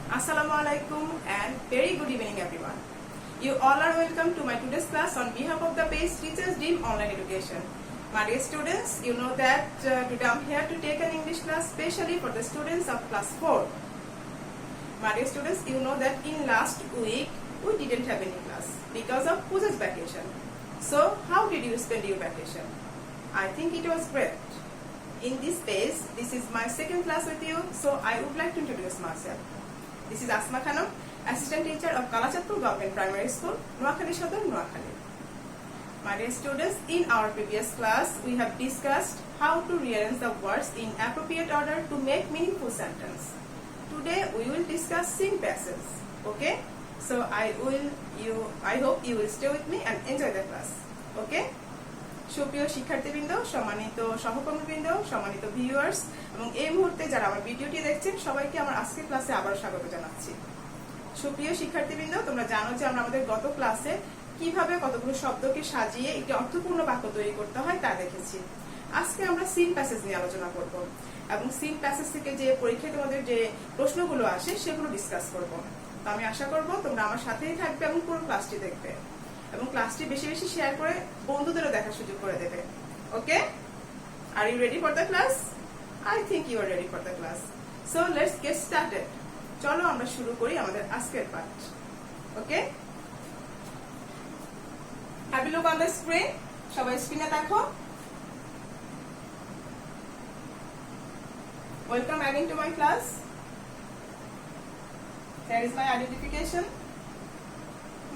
Assalamualaikum and very good evening everyone. You all are welcome to my today's class on behalf of the page Teachers Dream Online Education. My dear students, you know that today I'm here to take an English class specially for the students of class 4. My dear students, you know that in last week we didn't have any class because of Puja's vacation. So how did you spend your vacation? I think it was great. In this page, this is my second class with you, so I would like to introduce myself. This is Asma Khanum, Assistant Teacher of Kalachatpur Government Primary School, Noakhali Sodor, Noakhali. My dear students, in our previous class, we have discussed how to rearrange the words in appropriate order to make meaningful sentence. Today, we will discuss sing passages. Okay? So I hope you will stay with me and enjoy the class. Okay? সুপ্রিয় শিক্ষার্থীবৃন্দ, সম্মানিত সহকর্মীবৃন্দ, সম্মানিত viewers এবং এই মুহূর্তে যারা আমার ভিডিওটি দেখছেন সবাইকে আমার আজকের ক্লাসে আবার স্বাগত জানাচ্ছি। সুপ্রিয় শিক্ষার্থীবৃন্দ, তোমরা জানো যে আমরা আমাদের গত ক্লাসে কিভাবে কতগুলো শব্দকে সাজিয়ে একটি অর্থপূর্ণ বাক্য তৈরি করতে হয় তা দেখেছি। আজকে আমরা সিন প্যাসেজ নিয়ে আলোচনা করব এবং সিন প্যাসেজ থেকে যে পরীক্ষায় তোমাদের যে প্রশ্নগুলো আসে সেগুলো ডিসকাস করব। তো আমি আশা করব তোমরা আমার সাথেই থাকবে এবং পুরো ক্লাসটি দেখবে এবং ক্লাসটি বেশি বেশি শেয়ার করে বন্ধুদেরও দেখার সুযোগ করে দেবে। Okay, are you ready for the class? I think you are ready for the class. So let's get started. চলো আমরা শুরু করি আমাদের আজকের পাঠ। Okay, have a look on the screen. সবাই স্ক্রিনে দেখো। Welcome again to my class. Here is my identification.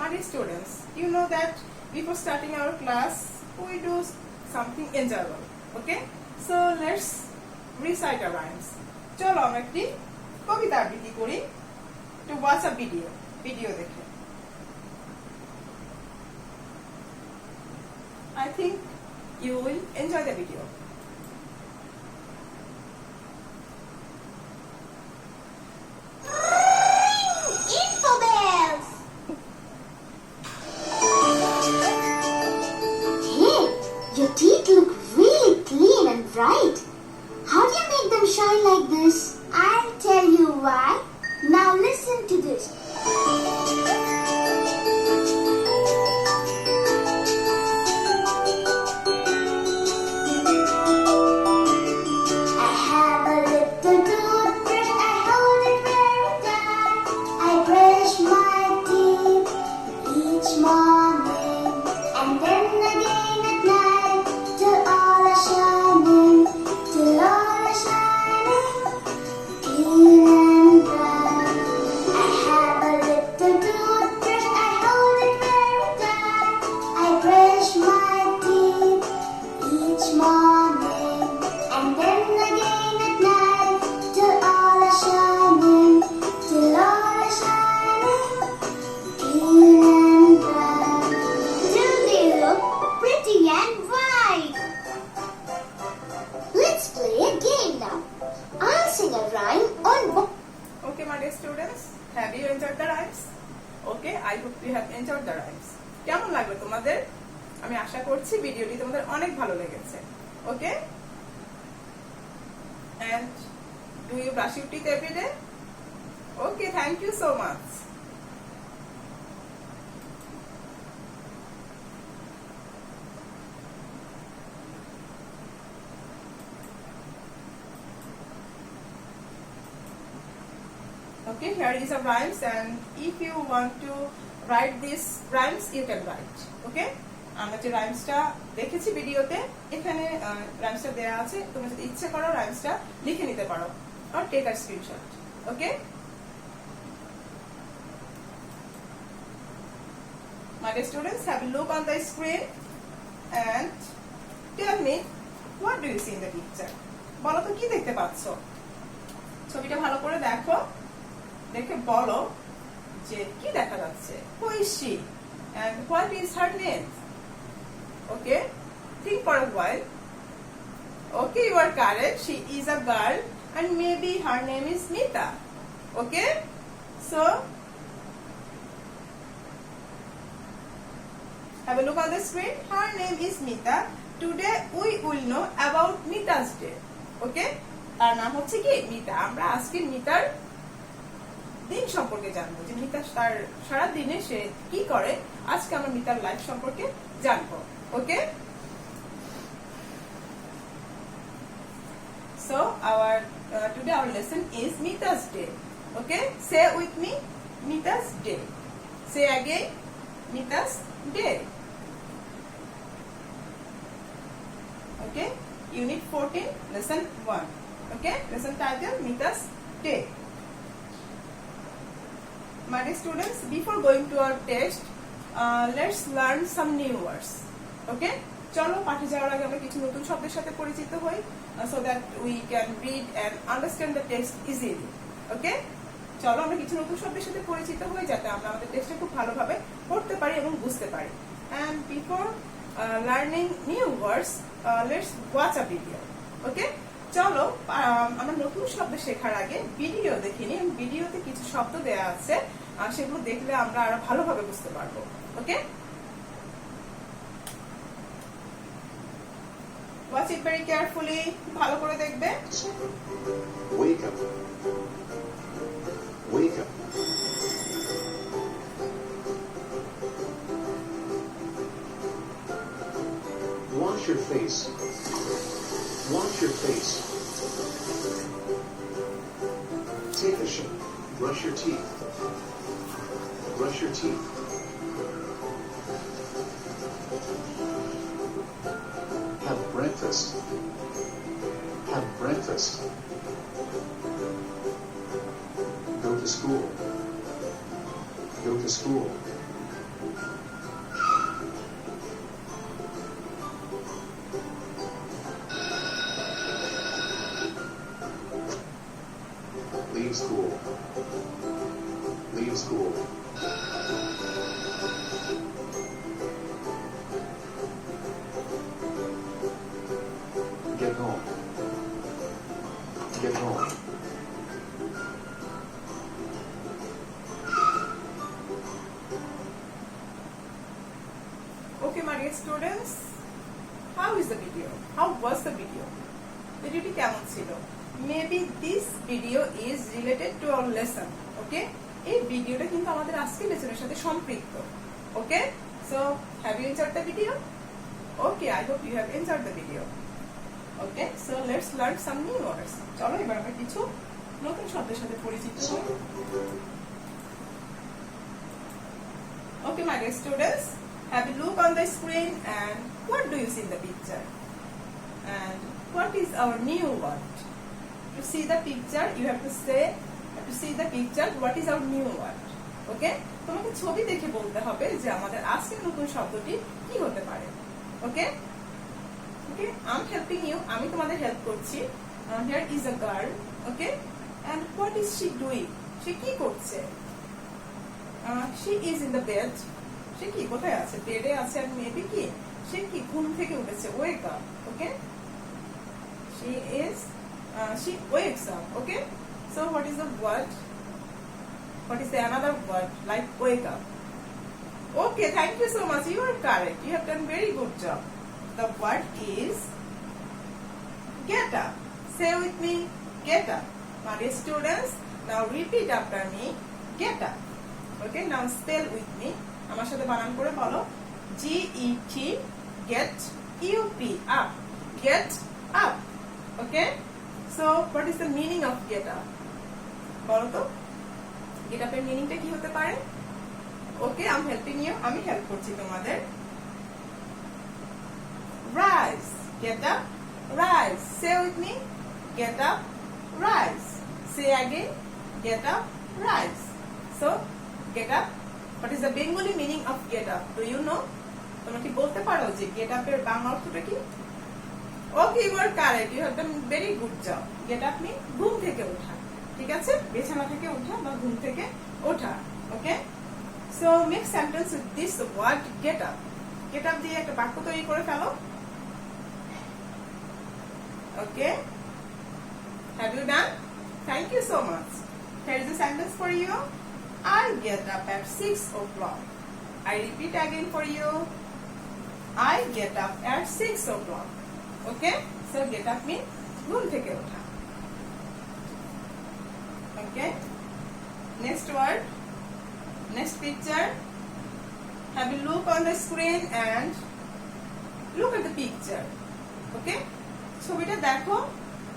My dear students, you know that before starting our class, we do something enjoyable. Okay? So let's recite our rhymes. চলো আমরা একটি কবিতা আবৃত্তি করি। To watch a video দেখে। I think you will enjoy the video. Your teeth look really clean and bright. How do you make them shine like this? I'll tell you why. Now listen to this. I have a little toothbrush, I hold it very tight. I brush my teeth each morning and then again at night till all are shining, clean and bright. I have a little toothbrush, I hold it very tight. I brush my teeth each morning and then again at night till all are shining, clean and bright. Do they look pretty and white? Let's play a game now. I'll sing a rhyme on Okay, my dear students, have you enjoyed the rhymes? Okay, I hope you have enjoyed the rhymes. কেমন লাগলো তোমাদের? আমি আশা করছি ভিডিওটি তোমাদের অনেক ভালো লেগেছে। Okay? And do you brush your teeth every day? Okay, thank you so much. Okay, here is a rhymes, and if you want to write these rhymes, you can write. Okay, আমরা যে রাইমসটা দেখেছি ভিডিওতে, এখানে রাইমসটা দেয়া আছে, তুমি যদি ইচ্ছে করো রাইমসটা লিখে নিতে পারো or take a screenshot. Okay, my dear students, have a look on the screen and tell me what do you see in the picture. বলো তো কি দেখতে পাচ্ছো? ছবিটা ভালো করে দেখো, দেখে বলো যে কি দেখা যাচ্ছে। Who is she and what is her name? Okay, think for a while. Okay, you are correct. She is a girl and maybe her name is Mita. Okay, so have a look on the screen. Her name is Mita. Today we will know about Mita's day. Okay, তার নাম হচ্ছে কি মিতা। আমরা আজকে মিতার দিন সম্পর্কে জানবো, যে মিতা তার সারা দিনে সে কি করে। আজকে আমরা মিতার লাইফ সম্পর্কে জানবো। ওকে, so today our lesson is Mita's day. Okay, say with me, Mita's day. Say again, Mita's day. Okay, unit 14, lesson 1. Okay, lesson title, Mita's day. My dear students, before going to our test, let's learn some new words. Okay, চলো পাঠে যাওয়ার আগে আমরা কিছু নতুন শব্দের সাথে পরিচিত হই, so that we can read and understand the text easily. Okay, চলো আমরা কিছু নতুন শব্দের সাথে পরিচিত হই যাতে আমরা আমাদের টেস্টে খুব ভালোভাবে পড়তে পারি এবং বুঝতে পারি। And before learning new words, let's watch a video. Okay, চলো আমরা নতুন শব্দ শেখার আগে ভিডিও দেখে নিই। ভিডিওতে কিছু শব্দ দেয়া আছে, সেগুলো দেখলে আমরা আরো ভালোভাবে বুঝতে পারবো। ওকে, watch it very carefully. ভালো করে দেখবে। Wake up. Wake up. Wash your face. Wash your face. Take a shower. Brush your teeth. Brush your teeth. Have breakfast. Have breakfast. Go to school. Go to school. Leave school. Leave school. Get home. Get home. Okay, my dear students, how is the video? How was the video? ভিডিওটি কেমন ছিল? Maybe this video is related to our lesson. Okay, এই ভিডিওটা কিন্তু আমাদের আজকের লেসনের সাথে সম্পৃক্ত। Okay, so have you enjoyed the video? Okay, I hope you have enjoyed the video. Okay, so let's learn some new words. চলো এবার আমরা কিছু নতুন শব্দের সাথে পরিচিত হই। Okay, my dear students, have a look on the screen and what do you see in the picture? And what is our new word? To see the picture, you have to say, to see the picture, what is our new word? Okay, তোমাকে ছবি দেখে বলতে হবে যে আমাদের আজকের নতুন শব্দটি কি হতে পারে। Okay, okay, I'm helping you. আমি তোমাদের হেল্প করছি। Here is a girl. Okay, and what is she doing? সে কি করছে? She is in the bed. সে কি কোথায় আছে? বেডে আছে। আর মেবি কি সে কি ঘুম থেকে উঠেছে। Wake up. Okay, she wakes up. Okay, so what is the word? What is the another word like wake up? Okay, thank you so much. You are correct. You have done very good job. The word is get up. Say with me, get up. My dear students, now repeat after me, get up. Okay, now spell with me. আমার সাথে বানান করে বলো, G-E-T, get, U-P, up. Get up. Okay, so what is the meaning of get up? বলো তো, get up এর মিনিংটা কি হতে পারে? Okay, I'm helping you. আমি হেল্প করছি তোমাদের। Rise. Get up. Rise. Say with me. Get up. Rise. Say again. Get up. Rise. So, get up. What is the Bengali meaning of get up? Do you know? তোমরা কি বলতে পারো যে get up এর বাংলা অর্থটা কি? Okay, you are correct. You have done very good job. Get up means ঘুম থেকে ওঠা। ঠিক আছে? বিছানা থেকে ওঠা বা ঘুম থেকে ওঠা। Okay? So, make sentence with this word get up. Get up দিয়ে একটা বাক্য তৈরি করে ফেলো। Okay? Have you done? Thank you so much. Here is a sentence for you. I get up at 6 o'clock. I repeat again for you. I get up at 6 o'clock. Okay? So get up means ঘুম থেকে ওঠা. Okay? Next word, next picture. Have a look on the screen and look at the picture. Okay? ছবিটা দেখো.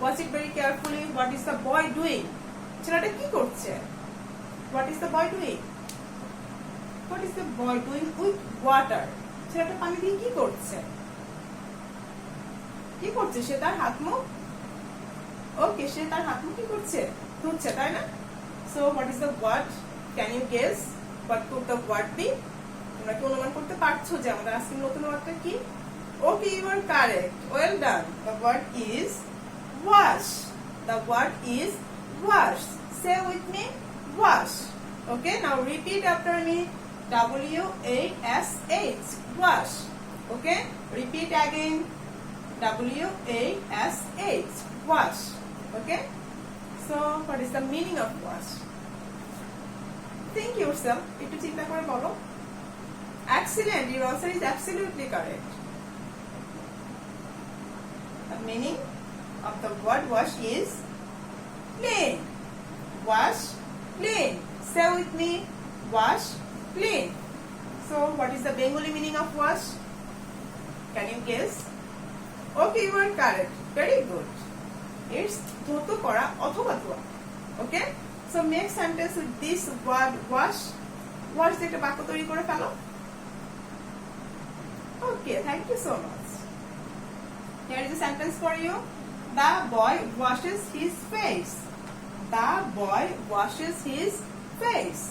Watch it very carefully. What is the boy doing? ছেলেটা কি করছে? What is the boy doing? What is the boy doing with water? ছেলেটা পানি দিয়ে কি করছে? কি করছে? সে তার হাত মুখ ওকে সে তার হাত মুখ কি করছে? ধুচ্ছে, তাই না? So what is the word? Can you guess what could the word be? তোমরা কি অনুমান করতে পারছো যে আমাদের আজকের নতুন ওয়ার্ডটা কি? Okay, you are correct. Well done. The word is wash. The word is wash. Say with me, wash. Okay, now repeat after me. W-A-S-H. Wash. Okay, repeat again. W-A-S-H. Wash. Okay, so what is the meaning of wash? Think yourself. একটু চিন্তা করে বলো. Excellent. Your answer is absolutely correct. The meaning of the word wash is clean. Wash, clean. Say with me, wash, clean. So, what is the Bengali meaning of wash? Can you guess? Okay, you are correct. Very good. It's ধৌত করা অথবা ধোয়া. Okay? So, make sentence with this word wash. Wash দিয়ে একটা বাক্য তৈরি করে ফেলো. Okay, thank you so much. Here is a sentence for you. The boy washes his face. The boy washes his face.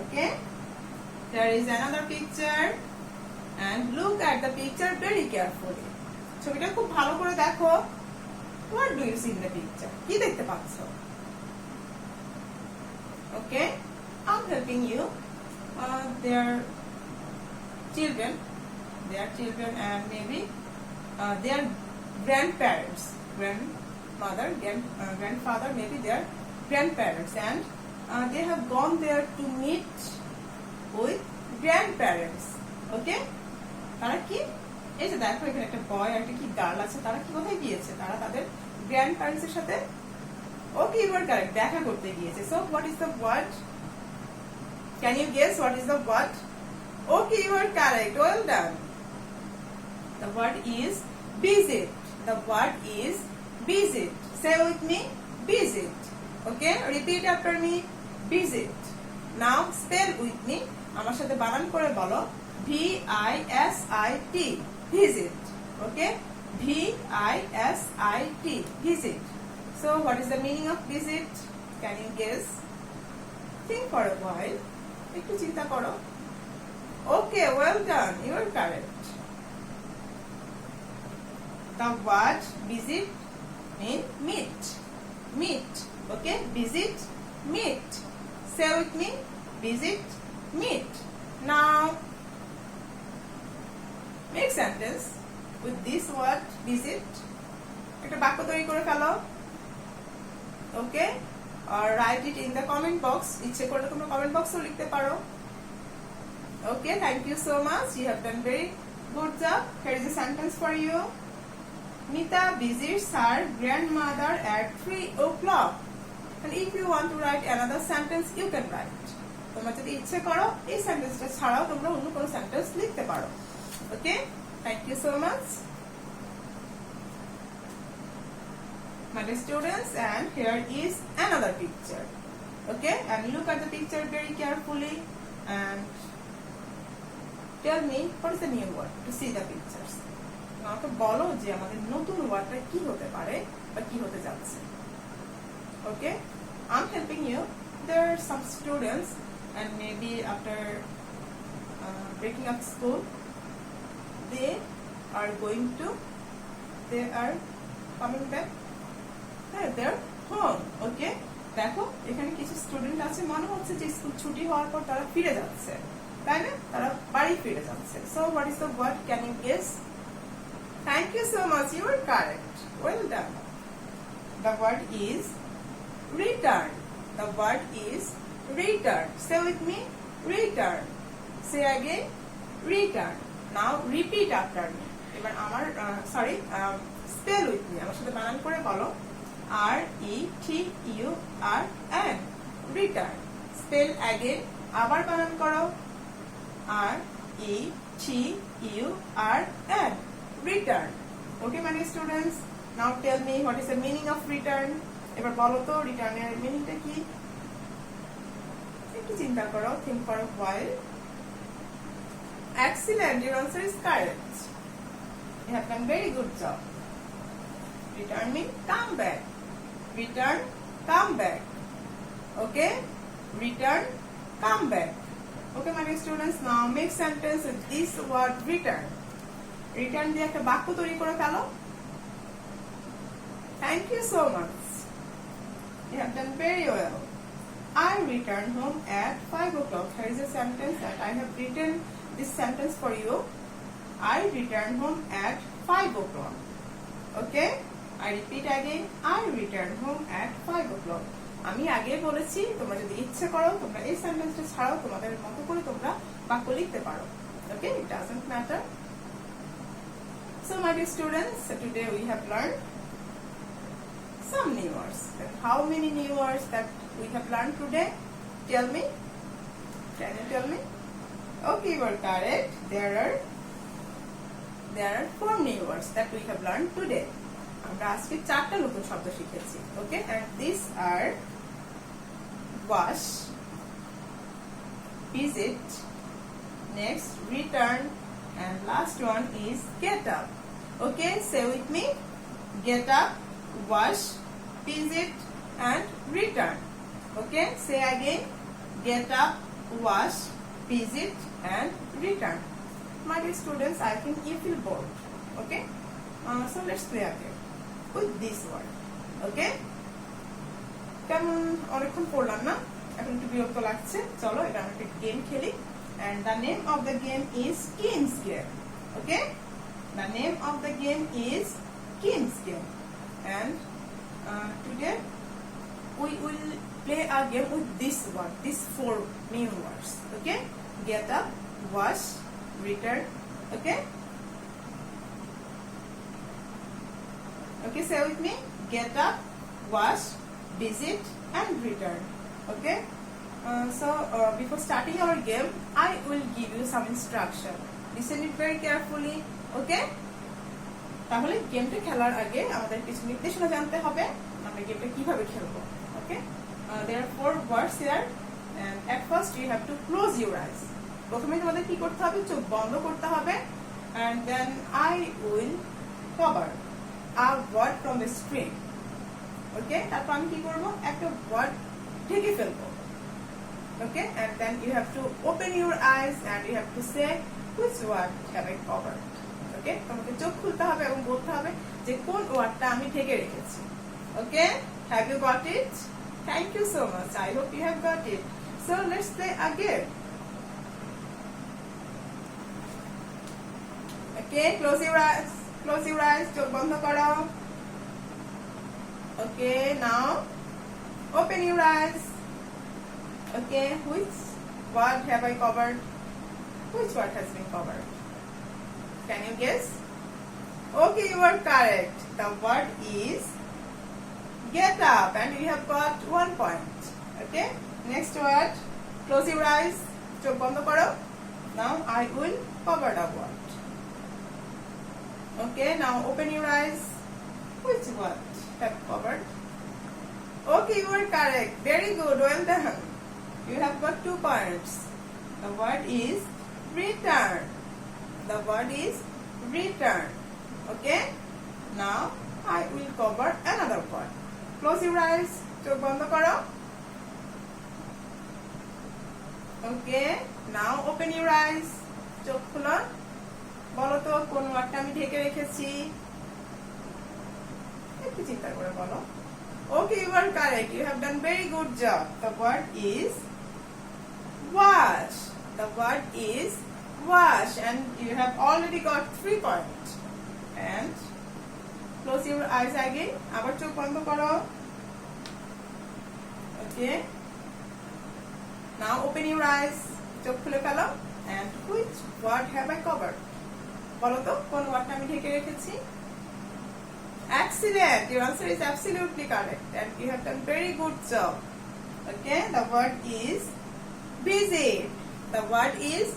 Okay? There is another picture. And look at the picture very carefully. ছবিটা খুব ভালো করে দেখো. What do you see in the picture? কি দেখতে পাচ্ছ? Okay? I'm helping you. Their children and maybe their grandparents, grandfather, maybe their grandparents, and they have gone there to meet with grandparents. Okay? তারা কি এই যে দেখো এখানে একটা বয় আর একটা কি গার্ল আছে, তারা কি কোথায় গিয়েছে? তারা তাদের গ্র্যান্ডপ্যারেন্টস এর সাথে ওকে ইউ আর কারেক্ট দেখা করতে গিয়েছে. So what is the word? Can you guess what is the word? Okay, you are correct. Well done. The word is visit. The word is visit. Say with me, visit. Okay, repeat after me, visit. Now spell with me. আমার সাথে বানান করে বলো. V-I-S-I-T. Visit. Okay, V-I-S-I-T. Visit. So, what is the meaning of visit? Can you guess? Think for a while. একটু চিন্তা করো. Okay, well done. You are correct. The word visit means meet. Meet. Okay? Visit, meet. Say with me. Visit, meet. Now, make sentence with this word visit. একটা বাক্য তৈরি করে ফেলো. Okay? Or write it in the comment box. ইচ্ছে করলে তোমরা comment box-এও লিখতে পারো. Okay, thank you so much. You have done very good job. Here is a sentence for you. Mita visits her grandmother at 3 o'clock. And if you want to write another sentence, you can write. তোমরা যদি ইচ্ছে করো এই সেন্টেন্সটা ছাড়াও তোমরা অন্য কোনো সেন্টেন্স লিখতে পারো. Okay? Thank you so much. My dear students, and here is another picture. Okay? And look at the picture very carefully and tell me what is the new word to see the pictures. আমাকে বলো যে আমাদের নতুন ওয়ার্ডটা কি হতে পারে বা কি হতে যাচ্ছে. Okay, I'm helping you. There are some students and maybe after breaking up school they are coming back their home. Okay, দেখো এখানে কিছু স্টুডেন্ট আছে মনে হচ্ছে যে স্কুল ছুটি হওয়ার পর তারা ফিরে যাচ্ছে, তাই না? তারা বাড়ি ফিরে যাচ্ছে. So what is the word? Can you guess? Thank you so much. You are correct. Well done. The word is return. The word is return. Say with me, return. Say again, return. Now repeat after me. এবার আমার spell with me. আমার সাথে বানান করে বলো. R-E-T-U-R-N. Return. Spell again, আবার বানান করো, R E T U R N, return. Okay মানে students, now tell me what is the meaning of return. এবার বলো তো রিটার্নের মিনিংটা কি? একটু চিন্তা করো, think for a while. Excellent, your answer is correct. You have done very good job. Return means come back. Return, come back. Okay? Return, come back. Okay, my dear students, now make sentence with this word return. Return দিয়ে একটা বাক্য তৈরি করে ফেলো। Thank you so much. You have done very well. I returned home at 5 o'clock. Here is a sentence that I have written this sentence for you. I returned home at 5 o'clock. Okay? I repeat again. I returned home at 5 o'clock. আমি আগে বলেছি তোমরা যদি ইচ্ছে করো তোমরা এই সেন্টেন্সটা ছাড়াও তোমাদের মতো করে তোমরা বাক্য লিখতে পারো। Okay? It doesn't matter. So my dear students, today we have learned some new words. How many new words that we have learned today? Tell me. Can you tell me? Okay, you are correct. There are 4 new words that we have learned today. আমরা আজকে 4টা নতুন শব্দ শিখেছি। Okay, and these are wash, visit, next return, and last one is get up. Okay, say with me. Get up, wash, visit, and return. Okay, say again. Get up, wash, visit, and return. My dear students, I think you feel bored. Okay, so let's play again with this word. Okay, কেমন অনেকক্ষণ পড়লাম না, এখন একটু বিরক্ত লাগছে, চলো এটা আমরা একটা গেম খেলি। And the name of the game is King's Game. Okay, the name of the game is King's Game. And today we will play a game with this word, these 4 new words. Okay, get up, wash, return. Okay, okay, say with me. Get up, wash, visit, and return. Okay, so before starting our game I will give you some instruction. Listen it very carefully. Okay, তাহলে গেমটা খেলার আগে আমাদের কিছু নির্দেশনা জানতে হবে আমরা গেমটা কিভাবে খেলবো। Okay, there are 4 words here, and at first you have to close your eyes. প্রথমে তোমাদের কি করতে হবে, চোখ বন্ধ করতে হবে, and then I will cover a word from the screen. Okay, তারপর আমি কি করব, একটা ওয়ার্ড ঢেকে ফেলবো। Okay, and then you have to open your eyes and you have to say which word have I covered. Okay, তোমাকে চোখ খুলতে হবে এবং বলতে হবে যে কোন ওয়ার্ডটা আমি ঢেকে রেখেছি। Okay, have you got it? Thank you so much. I hope you have got it. So let's play again. Okay, close your eyes. Close your eyes. চোখ বন্ধ করো। Okay, now open your eyes. Okay, which word have I covered? Which word has been covered? Can you guess? Okay, you are correct. The word is get up, and you have got 1 point. Okay, next word. Close your eyes. চোখ বন্ধ করো। Now I will cover the word. Okay, now open your eyes. Which word have covered? Okay, you are correct. Very good. Well done. You have got 2 points. The word is return. The word is return. Okay, now I will cover another word. Close your eyes. চোখ বন্ধ করো। Okay, now open your eyes. চোখ খুলো। বলো তো কোন ওয়ার্ডটা আমি ঢেকে রেখেছি, একটু চিন্তা করে বলো। Okay, you are correct. You have done very good job. The word is wash. The word is wash, and you have already got 3 points. And close your eyes again. আবার চোখ বন্ধ করো। Okay, now open your eyes. চোখ খুলে ফেলো। And which word have I covered? বলো তো কোন ওয়ার্ডটা আমি ঢেকে রেখেছি। Excellent. Your answer is absolutely correct, and you have done very good job. Okay, the word is visit. The word is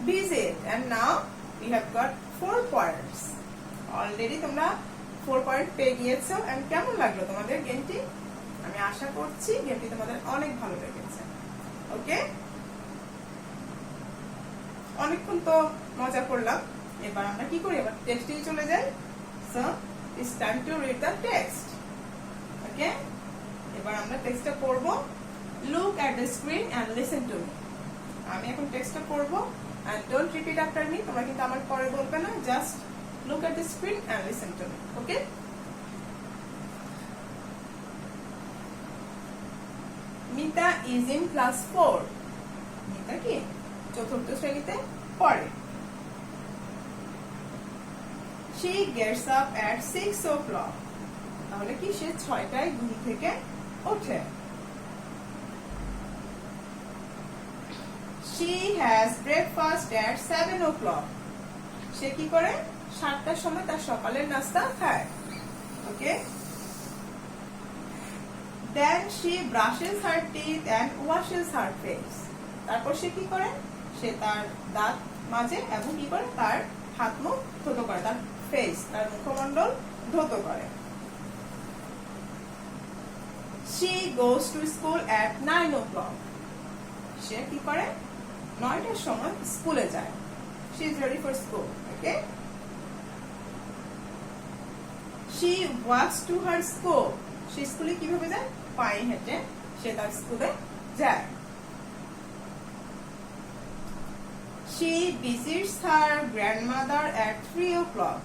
visit. And now we have got 4 points. Already তোমরা 4 point পেয়ে গিয়েছো। and কেমন লাগলো তোমাদের গেমটি? আমি আশা করছি গেমটি তোমাদের অনেক ভালো লেগেছে। ওকে, অনেকক্ষণ তো মজা করলাম, এবার আমরা কি করি, এবার টেক্সটে চলে যাই। So it's time to read the text. Okay, এবার আমরা টেক্সটটা পড়ব। Look at the screen and listen to me. আমি এখন টেক্সটটা পড়ব, and don't repeat after me. তোমরা কিন্তু আমার পরে বলবে না, just look at the screen and listen to me. Okay? Mita is in class 4. Mita কি চতুর্থ শ্রেণীতে পড়ে। She gets up at 6 o'clock. তাহলে কি সে 6টায় ঘুম থেকে ওঠে। She has breakfast at 7 o'clock. সে কি করে 7টার সময় তার সকালের নাস্তা খায়। ওকে, then she brushes her teeth and washes her face. তারপর সে কি করে, সে তার দাঁত মাজে এবং কি করে তার হাত মুখ ধুতো করে, তার ফেস, তার মুখমণ্ডল ধুতো করে। She goes to school at 9 o'clock. সে কি করে 9টার সময় স্কুলে যায়। She is ready for school. Okay, she walks to her school. সে স্কুলে কিভাবে যায়, পায়ে হেঁটে সে তার স্কুলে যায়। She visits her grandmother at 3 o'clock.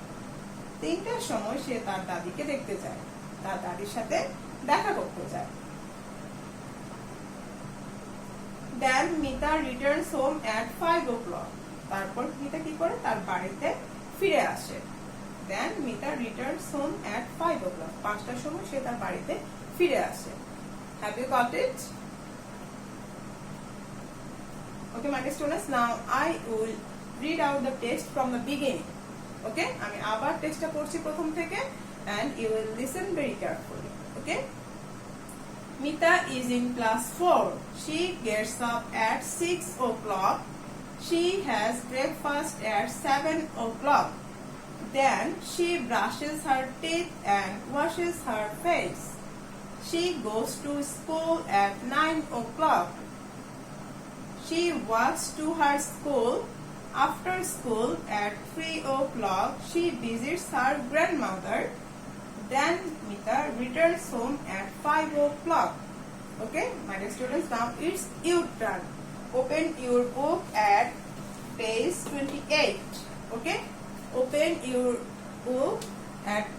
3টার সময় সে তার দাদিকে দেখতে যায়, তার দাদির সাথে দেখা করতে যায়। Then Mita returns home at 5 o'clock. তারপর মিতা কি করে তার বাড়িতে ফিরে আসে। Then Mita returns home at 5 o'clock. 5টার সময় সে তার বাড়িতে ফিরে আসে। Have you got it? Okay, my dear students, now I will read out the text from the beginning. Okay, আমি আবার টেক্সটটা পড়ছি প্রথম থেকে, and you will listen very carefully. Okay, Mita is in class 4. She gets up at 6 o'clock. She has breakfast at 7 o'clock. Then she brushes her teeth and washes her face. She goes to school at 9 o'clock. She walks to her school. After school at 3 o'clock, she visits her grandmother. Then Mita returns home at 5 o'clock. Okay, my dear students, now it's your turn. Open your book at page 28. Okay, open your book at page